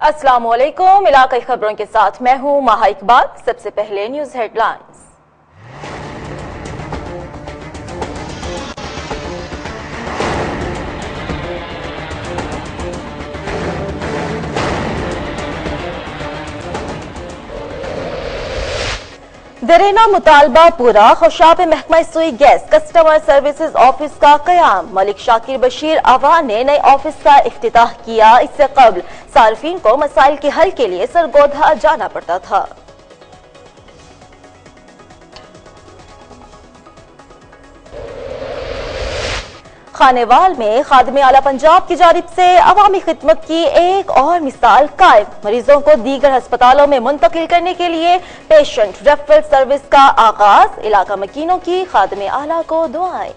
अस्सलामुअलैकुम। इलाकाई खबरों के साथ मैं हूं माहा इकबाल। सबसे पहले न्यूज हेडलाइंस। दरेना मुतालबा पूरा। खुशाब महकमा सुई गैस कस्टमर सर्विसेज ऑफिस का कयाम। मलिक शाकिर बशीर अवान ने नए ऑफिस का इफ्तिताह किया। इससे कबल सार्फिन को मसाइल के हल के लिए सरगोधा जाना पड़ता था। खानेवाल में खादिम आला पंजाब की जानिब से अवामी खिदमत की एक और मिसाल कायम। मरीजों को दीगर अस्पतालों में मुंतकिल करने के लिए पेशेंट रेफरल सर्विस का आगाज। इलाका मकीनों की खादिम आला को दुआएं।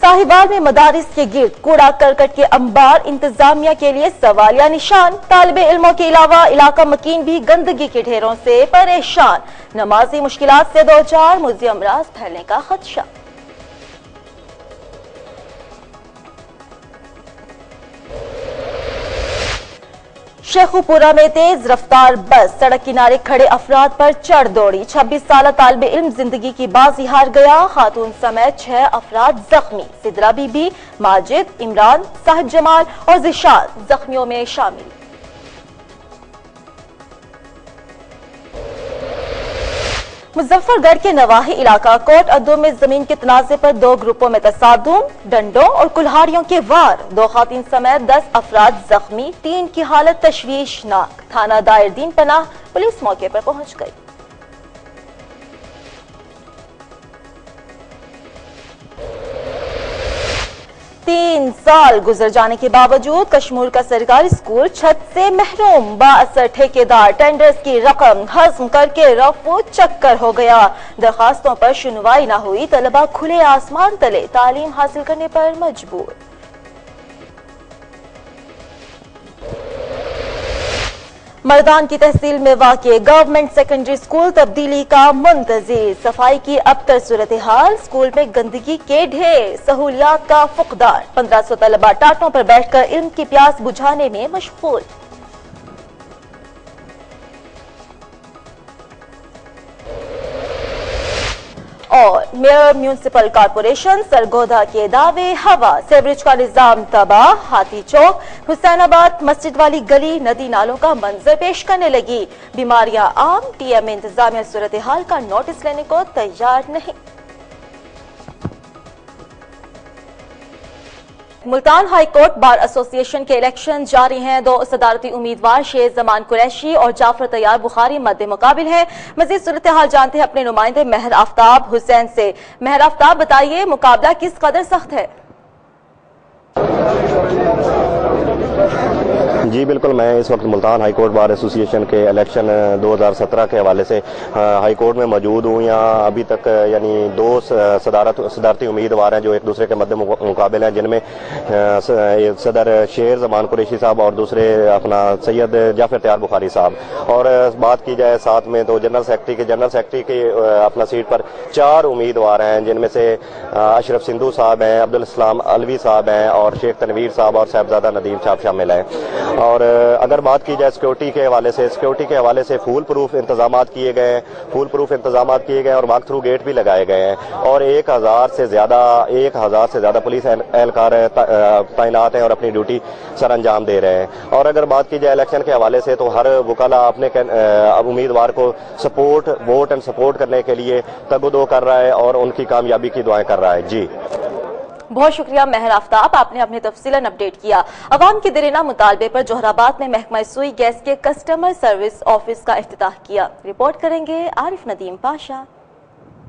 साहिवाल में मदारिस के गिर्द कूड़ा करकट के अंबार। इंतजामिया के लिए सवालिया निशान। तालिबे इल्मों के अलावा इलाका मकीन भी गंदगी के ढेरों से परेशान। नमाजी मुश्किलात से दो चार। मुज़ी अमराज फैलने का खदशा। शेखुपुरा में तेज रफ्तार बस सड़क किनारे खड़े अफराद पर चढ़ दौड़ी। 26 साल तालिबे इल्म जिंदगी की बाजी हार गया। खातून समेत 6 अफराद जख्मी। सिद्रा बीबी, माजिद, इमरान, साहिब जमाल और जिशान जख्मियों में शामिल। मुजफ्फरगढ़ के नवाही इलाका कोट अद्दो में जमीन के तनाजे पर 2 ग्रुपों में तसादुम। डंडों और कुल्हाड़ियों के वार। 2 खातिन समेत 10 अफराद जख्मी। 3 की हालत तशवीशनाक। थाना दायर दीन पनाह पुलिस मौके पर पहुंच गई। तीन साल गुजर जाने के बावजूद कश्मीर का सरकारी स्कूल छत से महरूम। बाअसर ठेकेदार टेंडर्स की रकम हजम करके रफू चक्कर हो गया। दरखास्तों पर सुनवाई न हुई। तलबा खुले आसमान तले तालीम हासिल करने पर मजबूर। मर्दान की तहसील में वाक़े गवर्नमेंट सेकेंडरी स्कूल तब्दीली का मुंतज़िर। सफाई की अबतर सूरत हाल। स्कूल में गंदगी के ढेर। सहूलियात का फुकदार। 1500 तलबा टाटों पर बैठकर इल्म की प्यास बुझाने में मशगूल। और मेयर म्यूनिसिपल कॉर्पोरेशन सरगोधा के दावे हवा। सेवरेज का निजाम तबाह। हाथी चौक, हुसैनाबाद, मस्जिद वाली गली नदी नालों का मंजर पेश करने लगी। बीमारियां आम। टीएम इंतजामिया सूरत हाल का नोटिस लेने को तैयार नहीं। Multan high court bar association के इलेक्शन जारी हैं। 2 सदारती उम्मीदवार शेर जमान कुरैशी और जाफर तैयार बुखारी मद्दे मुकाबिल हैं। मजीद सूरत हाल जानते हैं अपने नुमाइंदे महर आफ्ताब हुसैन से। महर आफ्ताब, बताइए मुकाबला किस कदर सख्त है? जी बिल्कुल, मैं इस वक्त Multan high court bar association के इलेक्शन 2017 के हवाले से हाई कोर्ट में मौजूद हूँ। यहाँ अभी तक यानी 2 सदारती उम्मीदवार हैं जो एक दूसरे के मद्दे मुकाबिल हैं, जिनमें सदर शेर जमान कुरैशी साहब और दूसरे अपना सैयद जाफर तैयार बुखारी साहब। और बात की जाए साथ में तो जनरल सेक्रेटरी की अपना सीट पर 4 उम्मीदवार हैं, जिनमें से अशरफ सिंधु साहब हैं, अब्दुल इस्लाम अलवी साहब हैं और शेख तनवीर साहब और साहबजादा नदीम साहब शामिल हैं। और अगर बात की जाए सिक्योरिटी के हवाले से फूल प्रूफ इंतजाम किए गए और वॉक थ्रू गेट भी लगाए गए हैं और 1000 से ज्यादा पुलिस एहलकार तैनात हैं और अपनी ड्यूटी सर अंजाम दे रहे हैं। और अगर बात की जाए इलेक्शन के हवाले से तो हर वकाला अपने उम्मीदवार को वोट एंड सपोर्ट करने के लिए तगदो कर रहा है और उनकी कामयाबी की दुआएं कर रहा है। जी बहुत शुक्रिया महर आफ्ताब, आपने अपने तफसीलन अपडेट किया। अवाम के दरेना मुतालबे पर जोहराबाद में महकमा सुई गैस के कस्टमर सर्विस ऑफिस का इफ्तिताह किया। रिपोर्ट करेंगे आरिफ नदीम पाशा।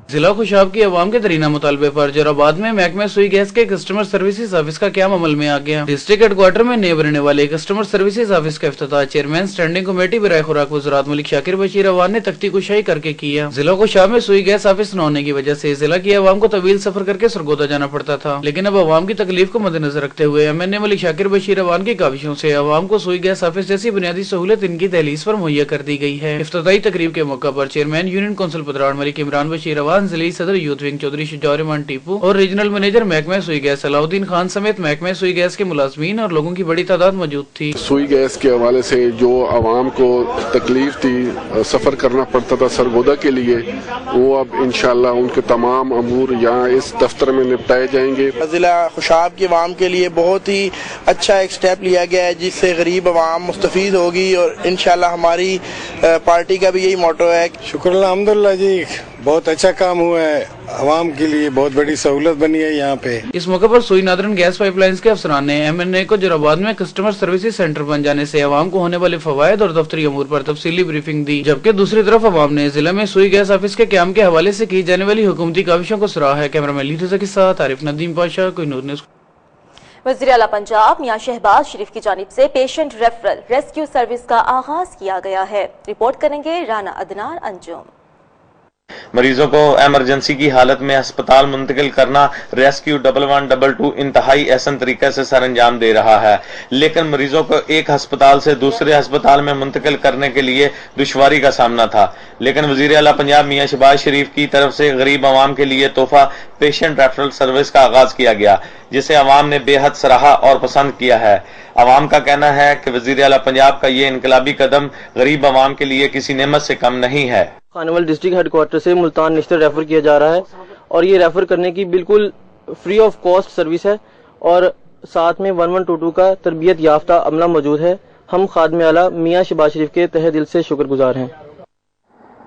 जिला खुशाब की अवाम के दरीना मुतालबे पर जोहराबाद में महकमा सुई गैस के कस्टमर सर्विसेज ऑफिस का क्या अमल में आ गया। डिस्ट्रिक्ट हेडक्वार्टर में नए बनने वाले कस्टमर सर्विसेज ऑफिस का इफ्तिताह चेयरमैन स्टैंडिंग कमेटी बराए खुराक वज़रात मलिक शाकिर बशीर अवान ने तख्ती कुशाई करके किया। जिला खुशाब में सुई गैस ऑफिस न होने की वजह से जिला की अवाम को तवील सफर करके सरगोदा जाना पड़ता था, लेकिन अब अवाम की तकलीफ को मद्देनजर रखते हुए एमएनए मलिक शाकिर बशीर अवान की काविशों से अवाम को सुई गैस ऑफिस जैसी बुनियादी सहूलत इनकी दहलीज पर मुहैया कर दी गई है। इफ्तिताही तकरीब के मौका पर chairman union council Padran Malik Imran Bashir Awan Khan, जिले सदर यूथ विंग चौधरी शुजाउर टीपू और रीजनल मैनेजर महकमा सुई गैस अलाउद्दीन खान समेत महकमा सुई गैस के मुलाजमीन और लोगों की बड़ी तादाद मौजूद थी। सुई गैस के हवाले से जो आवाम को तकलीफ थी, सफर करना पड़ता था सरगोदा के लिए, वो अब इंशाल्लाह उनके तमाम अमूर यहाँ इस दफ्तर में निपटाए जाएंगे। जिला खुशाब की आवाम के लिए बहुत ही अच्छा एक स्टेप लिया गया है जिससे गरीब आवाम मुस्तफीद होगी और इंशाल्लाह हमारी पार्टी का भी यही मोटो है। शुक्र अल्हम्दुलिल्लाह जी, बहुत अच्छा काम हुआ है, आवाम के लिए बहुत बड़ी सहूलत बनी है यहाँ पे। इस मौके पर सुई नादरन गैस पाइपलाइंस के अफसरान ने MNA को जोराबाद में कस्टमर सर्विसेज सेंटर बन जाने से आवाम को होने वाले फवायद और दफ्तरी अमूर पर तफसीली ब्रीफिंग दी, जबकि दूसरी तरफ आवाम ने जिले में सुई गैस ऑफिस के क्याम के हवाले से की जाने वाली हुकूमती काविशों को सराहा है। कैमरामैन लीजा के साथ आरिफ नदीम पाशा, कोहिनूर न्यूज़। वज़ीर आला पंजाब मियां शहबाज शरीफ की जानिब से पेशेंट रेफरल रेस्क्यू सर्विस का आगाज किया गया है। रिपोर्ट करेंगे राना अदनान अंजुम। मरीजों को इमरजेंसी की हालत में अस्पताल मुंतकिल करना रेस्क्यू 1112 इंतहाई आसान तरीके से सर अंजाम दे रहा है, लेकिन मरीजों को एक अस्पताल से दूसरे अस्पताल में मुंतकिल करने के लिए दुश्वारी का सामना था। लेकिन वज़ीर आला पंजाब मियां शहबाज शरीफ की तरफ से गरीब आवाम के लिए तोहफा पेशेंट रेफरल सर्विस का आगाज किया गया, जिसे आवाम ने बेहद सराहा और पसंद किया है। आवाम का कहना है कि वज़ीर आला पंजाब का ये इनकलाबी कदम गरीब आवाम के लिए किसी नेमत से कम नहीं है। खानेवाल डिस्ट्रिक्ट हेडक्वार्टर से मुल्तान निश्तर रेफर किया जा रहा है और ये रेफर करने की बिल्कुल फ्री ऑफ कॉस्ट सर्विस है और साथ में 1122 का तरबियत याफ्ता अमला मौजूद है। हम खादमे आला मियां शहबाज शरीफ के तहे दिल से शुक्रगुजार हैं।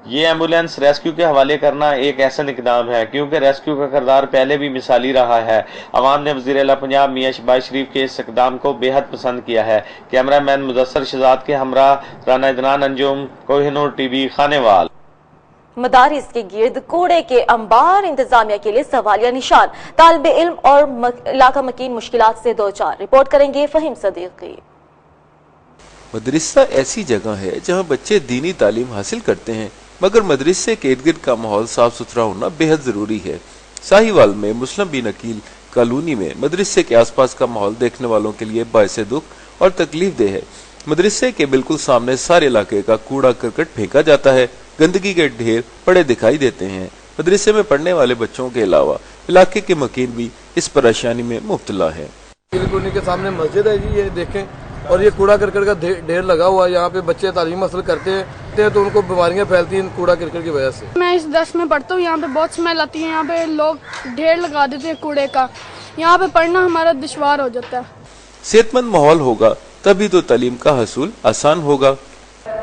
ये एम्बुलेंस रेस्क्यू के हवाले करना एक ऐसा इकदाम है क्योंकि रेस्क्यू का किरदार पहले भी मिसाली रहा है। अवाम ने वज़ीर आला पंजाब मियां शहबाज शरीफ के इस इकदाम को बेहद पसंद किया है। कैमरामैन मुदस्सर शहजाद के हमरा राना अदनान अंजुम, कोहिनूर TV, खानेवाल। मदारिस के गिर्द कूड़े के अंबार, इंतजामिया के लिए सवालिया निशान, तालिब इल्म और इलाका मकीन मुश्किलात से दो चार। रिपोर्ट करेंगे फहीम सदीकी। मदरसा ऐसी जगह है जहाँ बच्चे दीनी तालीम हासिल करते हैं, मगर मदरसे के इर्द गिर्द का माहौल साफ सुथरा होना बेहद जरूरी है। साहिवाल में मुस्लिम बिन अकील कॉलोनी में मदरसे के आसपास का माहौल देखने वालों के लिए बायस दुख और तकलीफ देह है। मदरसे के बिल्कुल सामने सारे इलाके का कूड़ा करकट फेंका जाता है, गंदगी के ढेर पड़े दिखाई देते हैं। मदरसे में पढ़ने वाले बच्चों के अलावा इलाके के मकीन भी इस परेशानी में मुब्तला है। कॉलोनी के सामने मस्जिद है जी, ये देखें, और ये कूड़ा करकट का ढेर लगा हुआ है। यहाँ पे बच्चे तालीम हासिल करते हैं तो उनको बीमारियां फैलती हैं कूड़ा करकट की वजह से। मैं इस 10 में पढ़ता हूँ, यहाँ पे बहुत स्मेल आती है, यहाँ पे लोग ढेर लगा देते हैं कूड़े का, यहाँ पे पढ़ना हमारा दुश्वार हो जाता है। सेहतमंद माहौल होगा तभी तो तालीम का हसूल आसान होगा।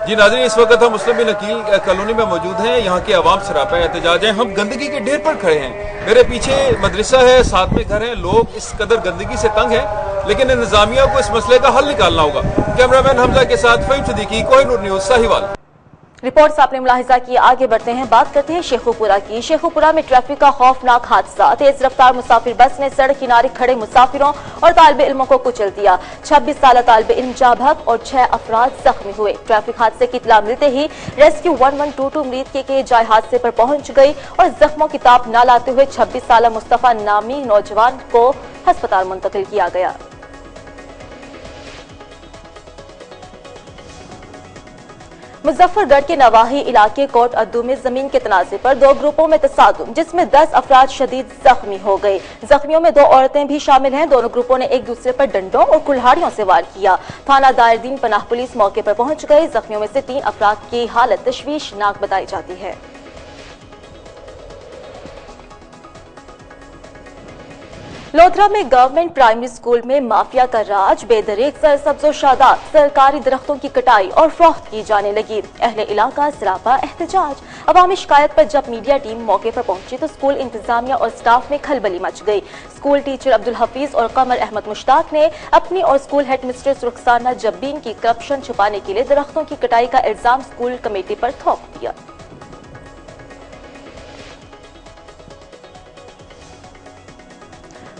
जी नाज़रीन, इस वक्त हम मुस्लिम बिन अकील कॉलोनी में मौजूद हैं। यहाँ के आवाम सरापा एहतजाज है। हम गंदगी के ढेर पर खड़े हैं। मेरे पीछे मदरसा है, साथ में घर है। लोग इस कदर गंदगी से तंग हैं, लेकिन इंतजामिया को इस मसले का हल निकालना होगा। कैमरामैन हमजा के साथ फहीम सदीकी, कोहिनूर न्यूज़, साहिवाल। रिपोर्ट्स आपने मुलाहिजा की। आगे बढ़ते हैं, बात करते हैं शेखुपुरा की। शेखुपुरा में ट्रैफिक का खौफनाक हादसा। तेज रफ्तार मुसाफिर बस ने सड़क किनारे खड़े मुसाफिरों और तालिब इल्मों को कुचल दिया। 26 साल तालिब इल्म जाँ बहक और 6 अफराद जख्मी हुए। ट्रैफिक हादसे की इत्तला मिलते ही रेस्क्यू 1122 मरीज के जाए हादसे पर पहुंच गई और जख्मों की ताप न लाते हुए 26 साल मुस्तफा नामी नौजवान को अस्पताल मुंतकिल किया गया। मुजफ्फरगढ़ के नवाही इलाके कोट अद्दू में जमीन के तनाजे पर 2 ग्रुपों में तसादुम, जिसमें 10 अफराद शदीद जख्मी हो गए। जख्मियों में 2 औरतें भी शामिल हैं। दोनों ग्रुपों ने एक दूसरे पर डंडों और कुल्हाड़ियों से वार किया। थाना दायरदीन पनाह पुलिस मौके पर पहुंच गई। जख्मियों में से 3 अफराद की हालत तशवीशनाक बताई जाती है। लोधरा में गवर्नमेंट प्राइमरी स्कूल में माफिया का राज। बेदरीक सरसब्ज़ो शादात सरकारी दरख्तों की कटाई और फरोख्त की जाने लगी। अहले इलाका सरापा एहतजाज। अवामी शिकायत पर जब मीडिया टीम मौके पर पहुंची तो स्कूल इंतजामिया और स्टाफ में खलबली मच गई। स्कूल टीचर अब्दुल हफीज और कमर अहमद मुश्ताक ने अपनी और स्कूल हेड मिस्ट्रेस रुखसाना जब्बीन की करप्शन छुपाने के लिए दरख्तों की कटाई का इल्जाम स्कूल कमेटी पर थोप दिया।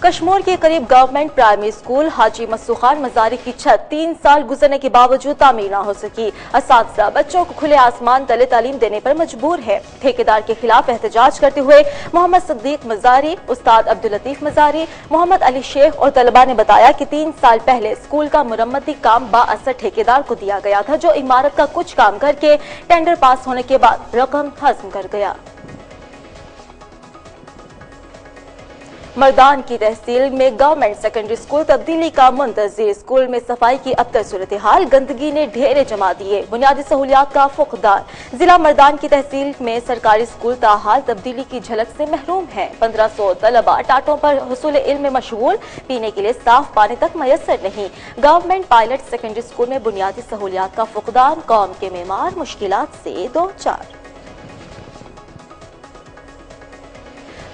कश्मीर के करीब गवर्नमेंट प्राइमरी स्कूल हाजी मस्सू खान मजारी की छत 3 साल गुजरने के बावजूद तामीर न हो सकी। असातिज़ा बच्चों को खुले आसमान तले तालीम देने पर मजबूर है। ठेकेदार के खिलाफ एहतजाज करते हुए मोहम्मद सद्दीक मजारी, उस्ताद अब्दुल लतीफ मजारी, मोहम्मद अली शेख और तलबा ने बताया कि 3 साल पहले स्कूल का मुरम्मती काम बाअसर ठेकेदार को दिया गया था, जो इमारत का कुछ काम करके टेंडर पास होने के बाद रकम हज़म कर गया। मर्दान की तहसील में गवर्नमेंट सेकेंडरी स्कूल तब्दीली का मुंतज़िर। स्कूल में सफाई की अबतर सूरत हाल, गंदगी ने ढेरे जमा दिए, बुनियादी सहूलियात का फुकदार। जिला मर्दान की तहसील में सरकारी स्कूल ताहाल तब्दीली की झलक से महरूम है। 1500 तलबा टाटों पर हुसूल इल्म में मशगूल, पीने के लिए साफ पानी तक मयसर नहीं। गवर्नमेंट पायलट सेकेंडरी स्कूल में बुनियादी सहूलियात का फुकदान, कौम के मेमार मुश्किलात से दो चार।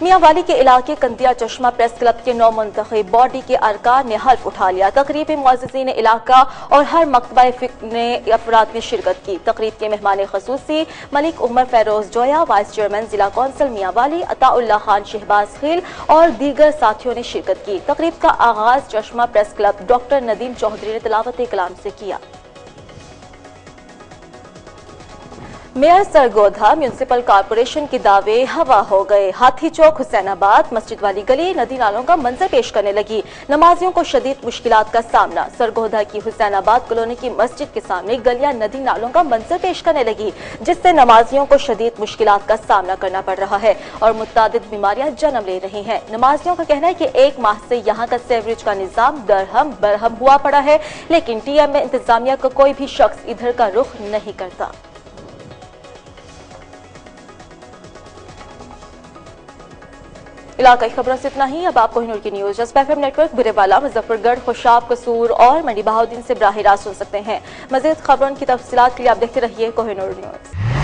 मियांवाली के इलाके कंदिया चश्मा प्रेस क्लब के नौ मुंतखब बॉडी के अरकान ने हल्फ उठा लिया। तकरीब में मुअज़्ज़िज़ीन इलाका और हर मकतबा फ़िक्र ने अफराद ने शिरकत की। तकरीब के मेहमान खसूसी मलिक उमर फैरोज जोया, वाइस चेयरमैन जिला कौंसिल मियांवाली अताउल्लाह खान, शहबाज खील और दीगर साथियों ने शिरकत की। तकरीब का आगाज Chashma press club doctor Nadeem Chaudhry ने तिलावत कलाम से किया। मेयर सरगोधा म्यूनिसिपल कॉरपोरेशन के दावे हवा हो गए। हाथी चौक, हुसैनाबाद, मस्जिद वाली गली नदी नालों का मंजर पेश करने लगी। नमाजियों को शदीद मुश्किलात का सामना। सरगोधा की हुसैनाबाद कॉलोनी की मस्जिद के सामने गलियां नदी नालों का मंजर पेश करने लगी, जिससे नमाजियों को शदीद मुश्किलात का सामना करना पड़ रहा है और मुतादिद बीमारियां जन्म ले रही हैं। नमाजियों का कहना है कि एक माह से यहाँ का सेवरेज का निजाम दरहम बरहम हुआ पड़ा है, लेकिन टीएम में इंतजामिया का कोई भी शख्स इधर का रुख नहीं करता। इलाकाई खबरों से इतना ही। अब आप कोहिनूर की न्यूज जज्बा एफएम नेटवर्क बिरेवाला, मुजफ्फरगढ़, खुशाब, कसूर और मंडी बहाउद्दीन से बराह रास्त सुन सकते हैं। मज़ीद खबरों की तफसीलात के लिए आप देखते रहिए कोहिनूर न्यूज।